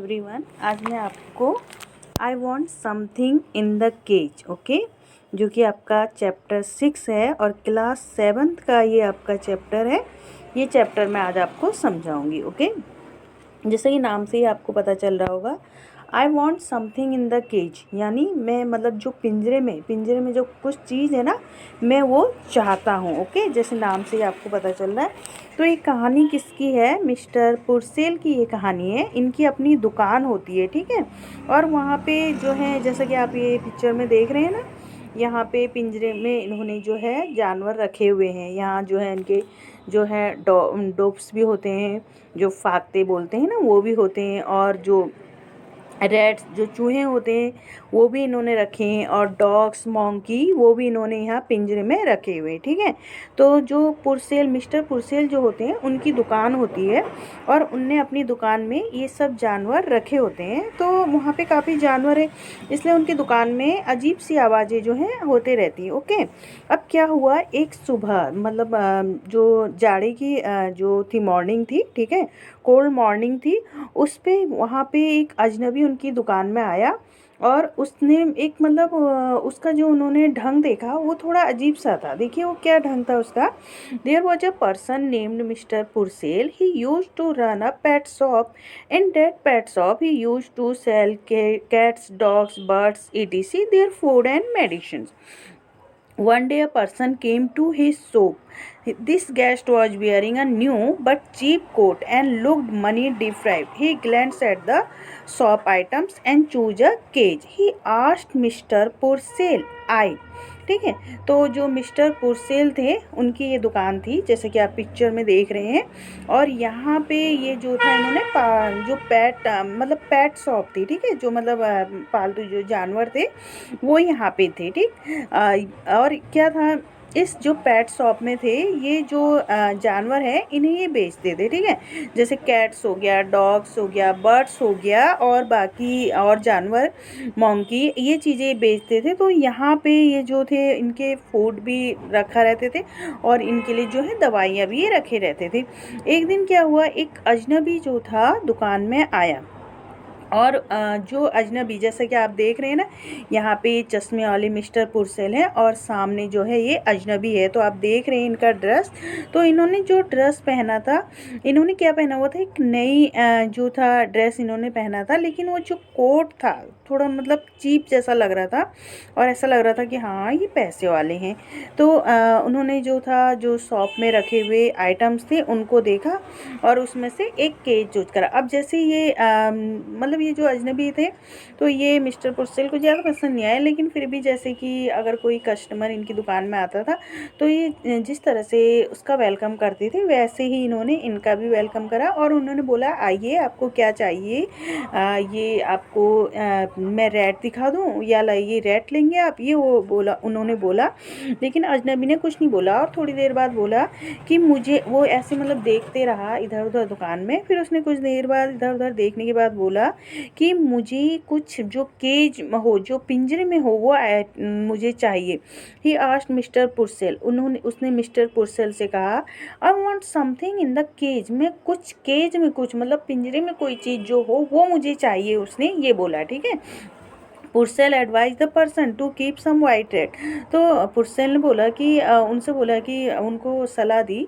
Everyone, आज मैं आपको I want something in the cage okay, जो कि आपका चैप्टर 6 है और क्लास 7th का ये आपका चैप्टर है। ये चैप्टर मैं आज आपको समझाऊंगी ओके। जैसे कि नाम से ही आपको पता चल रहा होगा, I want something in the cage, यानी मैं मतलब जो पिंजरे में जो कुछ चीज़ है ना, मैं वो चाहता हूँ ओके। जैसे नाम से ही आपको पता चल रहा है। तो ये कहानी किसकी है? मिस्टर पुरसेल की ये कहानी है। इनकी अपनी दुकान होती है, ठीक है। और वहाँ पे जो है, जैसा कि आप ये पिक्चर में देख रहे हैं ना, यहाँ पे पिंजरे में इन्होंने जो है जानवर रखे हुए हैं। यहाँ जो है इनके जो है डॉग्स भी होते हैं, जो फाख्ते बोलते हैं ना, वो भी होते हैं। और जो रैट्स, जो चूहे होते हैं, वो भी इन्होंने रखे हैं। और डॉग्स, मॉन्की, वो भी इन्होंने यहाँ पिंजरे में रखे हुए हैं, ठीक है। तो जो पुरसेल, मिस्टर पुरसेल जो होते हैं, उनकी दुकान होती है और उनने अपनी दुकान में ये सब जानवर रखे होते हैं। तो वहाँ पे काफ़ी जानवर है, इसलिए उनकी दुकान में अजीब सी आवाज़ें जो हैं होते रहती हैं ओके। अब क्या हुआ, एक सुबह मतलब जो जाड़े की जो थी, मॉर्निंग थी, ठीक है, कोल्ड मॉर्निंग थी। उस पे वहाँ पे एक अजनबी उनकी दुकान में आया और उसने एक मतलब उसका जो उन्होंने ढंग देखा, वो थोड़ा अजीब सा था। देखिए वो क्या ढंग था उसका। There was a person named mister Purcell, he use to run a pet shop. In that pet shop he use to sell cats, dogs, birds, etc their food and medicines. One day a person came to his shop. This guest was wearing a new but cheap coat and looked money deprived. He glanced at the shop items and chose a cage. He asked Mr. Purcell, I, ठीक है। तो जो mister पुरसेल थे, उनकी ये दुकान थी, जैसे कि आप पिक्चर में देख रहे हैं। और यहाँ पे ये जो था, इन्होंने जो पेट मतलब पेट शॉप थी, ठीक है, जो मतलब पालतू जो जानवर थे वो यहाँ पे थे, ठीक। और क्या था, इस जो पेट शॉप में थे, ये जो जानवर है, इन्हें ये बेचते थे, ठीक है। जैसे कैट्स हो गया, डॉग्स हो गया, बर्ड्स हो गया, और बाकी और जानवर, मॉन्की, ये चीज़ें बेचते थे। तो यहाँ पे ये जो थे, इनके फूड भी रखा रहते थे और इनके लिए जो है दवाइयाँ भी ये रखे रहते थे। एक दिन क्या हुआ, एक अजनबी जो था दुकान में आया। और जो अजनबी, जैसा कि आप देख रहे हैं ना, यहाँ पे चश्मे वाले मिस्टर पुरसेल हैं और सामने जो है ये अजनबी है। तो आप देख रहे हैं इनका ड्रेस। तो इन्होंने जो ड्रेस पहना था, इन्होंने क्या पहना हुआ था, एक नई जो था ड्रेस इन्होंने पहना था, लेकिन वो जो कोट था थोड़ा मतलब चीप जैसा लग रहा था और ऐसा लग रहा था कि हाँ ये पैसे वाले हैं। तो उन्होंने जो था, जो शॉप में रखे हुए आइटम्स थे, उनको देखा और उसमें से एक केज चूज करा। अब जैसे ये मतलब ये जो अजनबी थे, तो ये मिस्टर पुरसेल को ज़्यादा पसंद नहीं आया, लेकिन फिर भी जैसे कि अगर कोई कस्टमर इनकी दुकान में आता था, तो ये जिस तरह से उसका वेलकम करते थे, वैसे ही इन्होंने इनका भी वेलकम करा। और उन्होंने बोला, आइए आपको क्या चाहिए, ये आपको मैं रेट दिखा दूँ, या लाइए रेट लेंगे आप, ये वो बोला, उन्होंने बोला। लेकिन अजनबी ने कुछ नहीं बोला और थोड़ी देर बाद बोला कि मुझे, वो ऐसे मतलब देखते रहा इधर उधर दुकान में। फिर उसने कुछ देर बाद इधर उधर देखने के बाद बोला कि मुझे कुछ जो केज हो, जो पिंजरे में हो, वो मुझे चाहिए। ही आस्क्ड मिस्टर पुरसेल, उसने मिस्टर पुरसेल से कहा, I want something in the cage, मैं कुछ केज में, कुछ मतलब पिंजरे में कोई चीज़ जो हो वो मुझे चाहिए, उसने ये बोला, ठीक है। Purcell advise the person to keep some white rat. तो पुरसेल ने बोला कि उनसे बोला कि उनको सलाह दी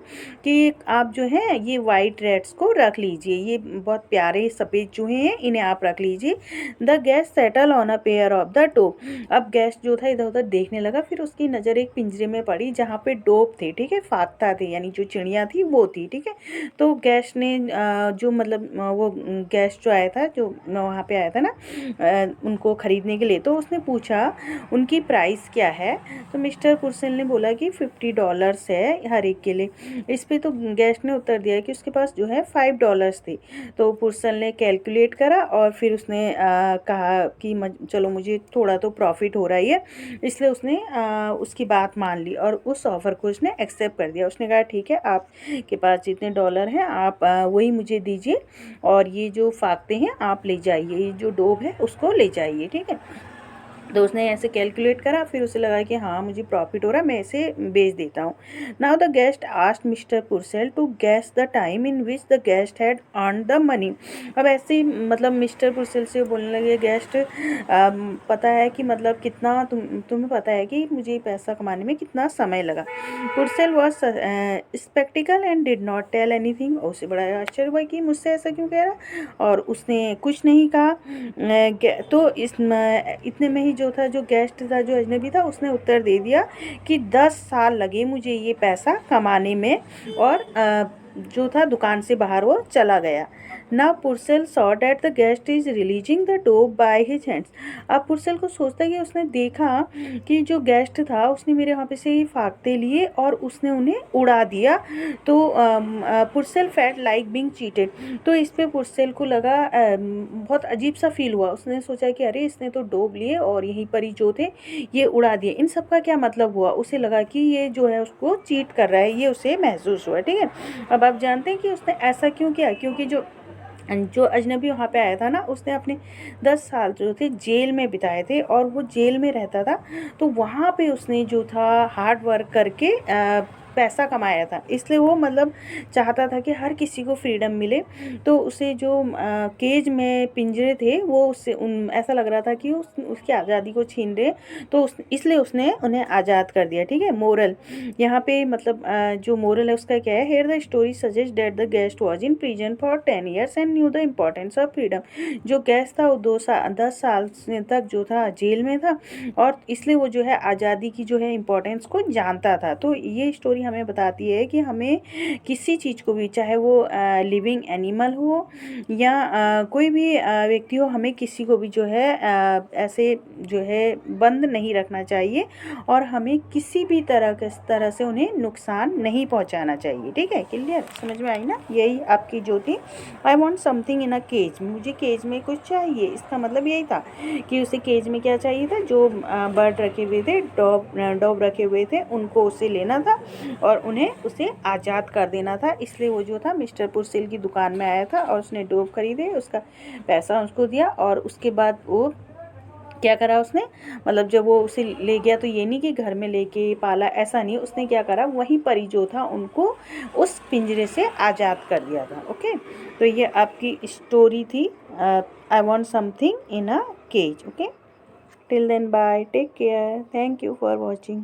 कि आप जो है ये वाइट रेट्स को रख लीजिए, ये बहुत प्यारे सफ़ेद चूहे हैं, इन्हें आप रख लीजिए। The guest settle on a pair of the dove. अब गेस्ट जो था इधर उधर देखने लगा, फिर उसकी नज़र एक पिंजरे में पड़ी जहाँ पे डोव थे, ठीक है, फाख्ता थे, यानी जो चिड़िया थी वो थी, ठीक है। तो गेस्ट ने जो मतलब वो गेस्ट जो आया था, जो वहाँ पे आया था ना उनको खरीदने के लिए, तो उसने पूछा उनकी प्राइस क्या है। तो मिस्टर पुरसेल ने बोला कि $50 है हर एक के लिए। इस पे तो गेस्ट ने उत्तर दिया कि उसके पास जो है $5 थे। तो पुरसेल ने कैलकुलेट करा और फिर उसने कहा कि चलो मुझे थोड़ा तो प्रॉफिट हो रहा है, इसलिए उसने उसकी बात मान ली और उस ऑफ़र को उसने एक्सेप्ट कर दिया। उसने कहा ठीक है, आपके पास जितने डॉलर हैं आप वही मुझे दीजिए और ये जो फाख्ते हैं आप ले जाइए, ये जो डोब है उसको ले जाइए, ठीक है। तो उसने ऐसे कैलकुलेट करा, फिर उसे लगा कि हाँ मुझे प्रॉफिट हो रहा है, मैं इसे बेच देता हूँ। Now the guest asked mister Purcell to guess the time in which the guest had earn the money. अब ऐसे ही मतलब मिस्टर पुरसेल से बोलने लगे गेस्ट, पता है कि मतलब कितना तुम्हें पता है कि मुझे पैसा कमाने में कितना समय लगा। Purcell was sceptical and did not tell anything. उसे बड़ा आश्चर्य हुआ कि मुझसे ऐसा क्यों कह रहा, और उसने कुछ नहीं कहा। तो इतने में ही जो था, जो गेस्ट था, जो अजनबी था, उसने उत्तर दे दिया कि 10 साल लगे मुझे ये पैसा कमाने में, और जो था दुकान से बाहर वो चला गया। ना Purcell saw that the guest is releasing the dope by his hands. अब पुरसेल को सोचता कि उसने देखा कि जो गेस्ट था उसने मेरे वहाँ पे से ही फाकते लिए और उसने उन्हें उड़ा दिया। तो पुरसेल फेल्ट लाइक बीइंग चीटेड। तो इस पे पुरसेल को लगा, बहुत अजीब सा फील हुआ। उसने सोचा कि अरे इसने तो डोब लिए और यहीं पर ही जो थे ये उड़ा दिए, इन सब का क्या मतलब हुआ। उसे लगा कि ये जो है उसको चीट कर रहा है, ये उसे महसूस हुआ। ठीक है, अब आप जानते हैं कि उसने ऐसा क्यों किया, क्योंकि जो अजनबी वहाँ पे आया था ना, उसने अपने 10 साल जो थे जेल में बिताए थे, और वो जेल में रहता था। तो वहाँ पे उसने जो था हार्ड वर्क करके पैसा कमाया था, इसलिए वो मतलब चाहता था कि हर किसी को फ्रीडम मिले। तो उसे जो केज में पिंजरे थे वो उससे ऐसा लग रहा था कि उसकी आज़ादी को छीन रहे, तो इसलिए उसने उन्हें आज़ाद कर दिया। ठीक है, मोरल यहाँ पे मतलब जो मोरल है उसका क्या है, here the story suggest that the guest was in prison for 10 years and knew the importance of freedom. जो गेस्ट था वो 10 साल तक जो था जेल में था, और इसलिए वो जो है आज़ादी की जो है इम्पोर्टेंस को जानता था। तो ये स्टोरी हमें बताती है कि हमें किसी चीज़ को भी, चाहे वो लिविंग एनिमल हो या कोई भी व्यक्ति हो, हमें किसी को भी जो है ऐसे जो है बंद नहीं रखना चाहिए, और हमें किसी भी तरह से उन्हें नुकसान नहीं पहुंचाना चाहिए। ठीक है, क्लियर, समझ में आई ना। यही आपकी जो थी, I want something in a cage, मुझे केज में कुछ चाहिए, इसका मतलब यही था कि उसे केज में क्या चाहिए था, जो बर्ड रखे हुए थे, डॉग रखे हुए थे, उनको उसे लेना था और उन्हें उसे आज़ाद कर देना था। इसलिए वो जो था मिस्टर पुरसेल की दुकान में आया था और उसने डॉग खरीदे, उसका पैसा उसको दिया, और उसके बाद वो क्या करा उसने, मतलब जब वो उसे ले गया तो ये नहीं कि घर में लेके पाला, ऐसा नहीं, उसने क्या करा, वहीं पर ही जो था उनको उस पिंजरे से आज़ाद कर दिया था। ओके, तो ये आपकी स्टोरी थी, I want something in a cage. Okay, till then bye, take care, thank you for watching.